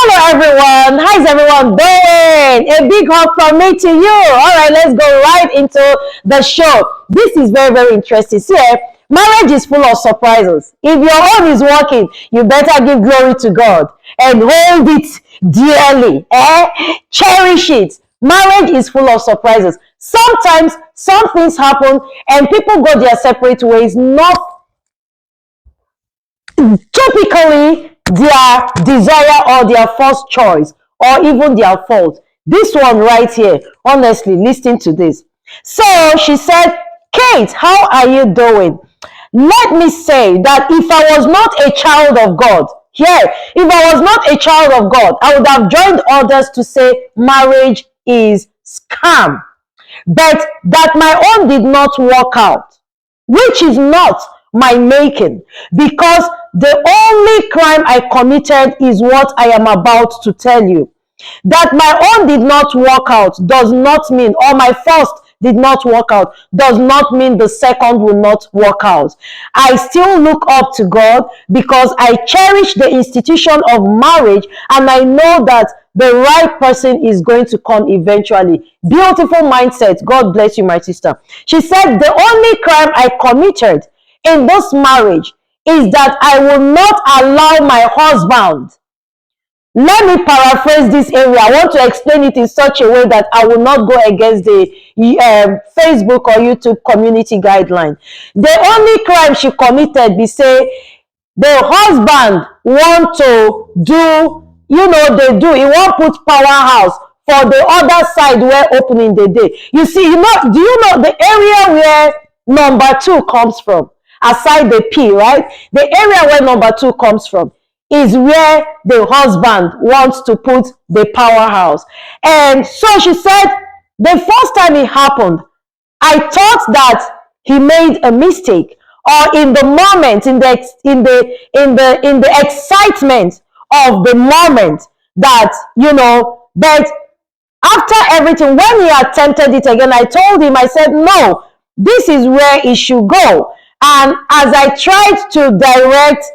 Hello everyone, how's everyone doing? A big hug from me to you. All right, let's go right into the show. This is very interesting. See, marriage is full of surprises. If your own is working, you better give glory to God and hold it dearly. Cherish it. Marriage is full of surprises. Sometimes some things happen and people go their separate ways, not typically their desire or their first choice or even their fault. This one right here, honestly, listen to this. So she said, Kate, how are you doing? Let me say that if I was not a child of God, if I was not a child of God, I would have joined others to say marriage is scam. But that my own did not work out, which is not my making, because the only crime I committed is what I am about to tell you. That my own did not work out does not mean, or my first did not work out, does not mean the second will not work out. I still look up to God because I cherish the institution of marriage and I know that the right person is going to come eventually. Beautiful mindset. God bless you, my sister. She said, the only crime I committed in this marriage is that I will not allow my husband. Let me paraphrase this area. I want to explain it in such a way that I will not go against the Facebook or YouTube community guideline. The only crime she committed be say the husband want to do, they do. He won't put powerhouse for the other side where opening the day. You see, do you know the area where number 2 comes from? Aside the P, right? The area where number 2 comes from is where the husband wants to put the powerhouse. And so she said, the first time it happened, I thought that he made a mistake, or in the moment, in the excitement of the moment that, but after everything, when he attempted it again, I told him, I said, no, this is where it should go. And as I tried to direct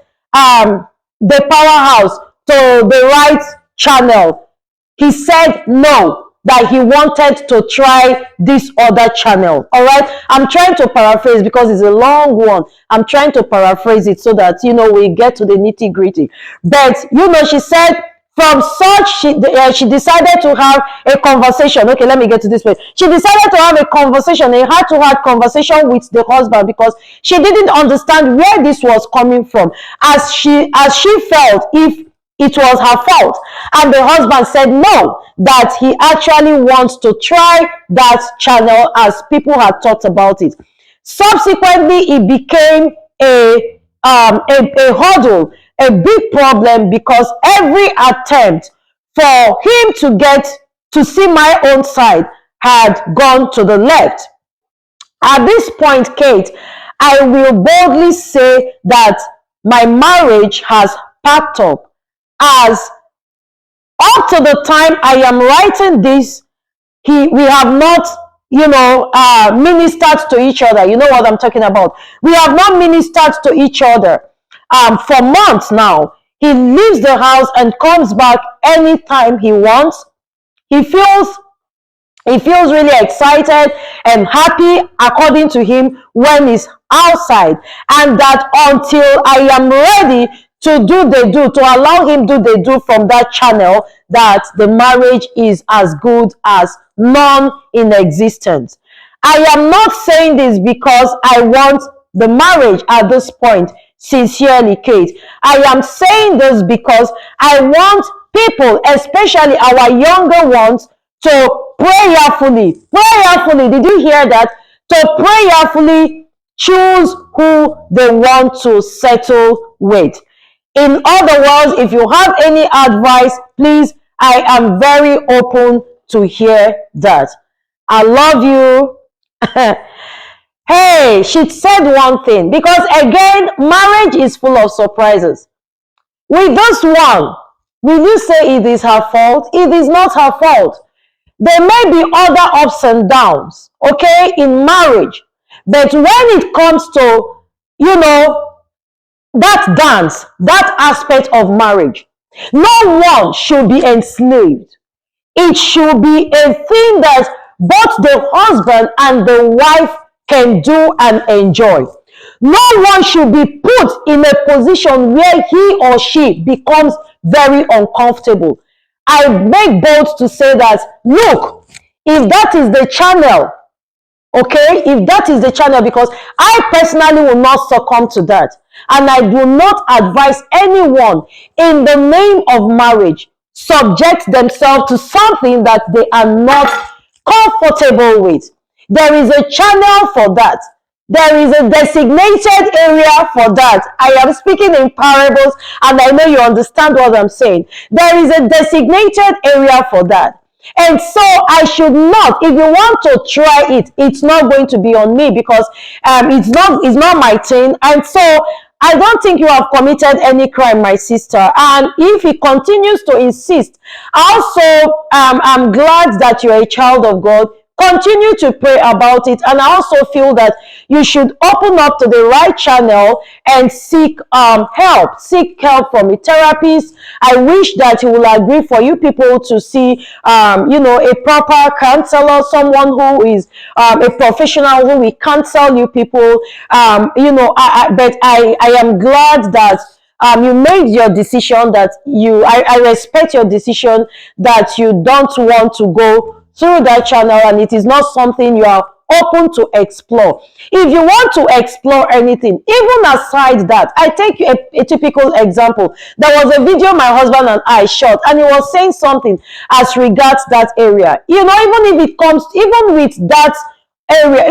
the powerhouse to the right channel, he said no, that he wanted to try this other channel. All right, I'm trying to paraphrase because it's a long one. I'm trying to paraphrase it so that we get to the nitty gritty. But she said, from such, she decided to have a conversation. Okay, let me get to this point. She decided to have a conversation, a heart-to-heart conversation with the husband, because she didn't understand where this was coming from, as she felt if it was her fault. And the husband said no, that he actually wants to try that channel as people had thought about it. Subsequently, it became a hurdle, a big problem, because every attempt for him to get to see my own side had gone to the left. At this point, Kate, I will boldly say that my marriage has packed up, as up to the time I am writing this, we have not ministered to each other. You know what I'm talking about. We have not ministered to each other for months now. He leaves the house and comes back anytime he wants. He feels really excited and happy, according to him, when he's outside, and that until I am ready to do the do, to allow him do the do from that channel, that the marriage is as good as none in existence. I am not saying this because I want the marriage at this point, sincerely, Kate. I am saying this because I want people, especially our younger ones, to prayerfully, did you hear that? To prayerfully choose who they want to settle with. In other words, if you have any advice, please, I am very open to hear that. I love you. Hey, she said one thing, because again, marriage is full of surprises. With this one, will you say it is her fault? It is not her fault. There may be other ups and downs, okay, in marriage. But when it comes to, that dance, that aspect of marriage, No one should be enslaved. It should be a thing that both the husband and the wife can do and enjoy. No one should be put in a position where he or she becomes very uncomfortable. I make bold to say that, look, if that is the channel, okay, if that is the channel, because I personally will not succumb to that. And I do not advise anyone in the name of marriage subject themselves to something that they are not comfortable with. There is a channel for that. There is a designated area for that. I am speaking in parables, and I know you understand what I'm saying. There is a designated area for that. And so I should not, if you want to try it, it's not going to be on me, because it's not my thing. And so I don't think you have committed any crime, my sister. And if he continues to insist, also I'm glad that you're a child of God. Continue to pray about it. And I also feel that you should open up to the right channel and seek help. Seek help from a therapist. I wish that he will agree for you people to see, a proper counselor, someone who is a professional who will counsel you people. But I am glad that you made your decision, that I respect your decision, that you don't want to go through that channel, and it is not something you are open to explore. If you want to explore anything, even aside that, I take a typical example. There was a video my husband and I shot, and he was saying something as regards that area. Even if it comes, even with that area,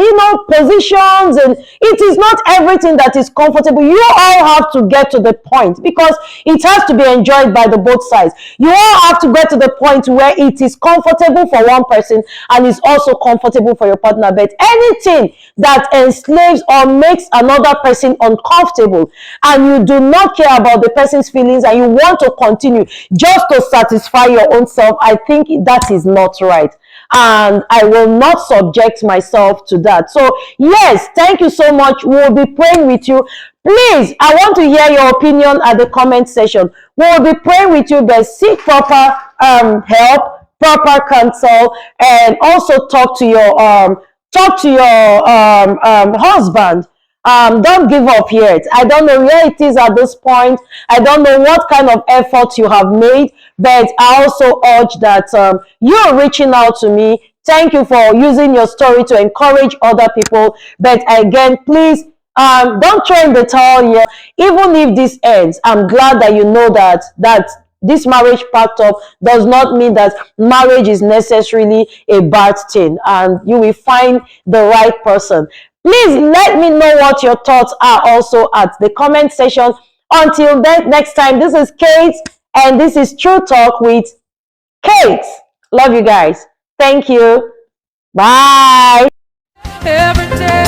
positions, and it is not everything that is comfortable. You all have to get to the point, because it has to be enjoyed by the both sides. You all have to get to the point where it is comfortable for one person and is also comfortable for your partner. But anything that enslaves or makes another person uncomfortable, and you do not care about the person's feelings, and you want to continue just to satisfy your own self, I think that is not right. And I will not subject myself to that. So yes, thank you so much. We'll be praying with you. Please, I want to hear your opinion at the comment section. We'll be praying with you, but seek proper help, proper counsel, and also talk to your husband. Don't give up yet. I don't know where it is at this point. I don't know what kind of effort you have made, but I also urge that you're reaching out to me. Thank you for using your story to encourage other people. But again, please, don't throw in the towel here. Even if this ends, I'm glad that you know that this marriage packed up does not mean that marriage is necessarily a bad thing, and you will find the right person. Please let me know what your thoughts are also at the comment section. Until then, next time, this is Kate, and this is True Talk with Kate. Love you guys. Thank you. Bye. Every day.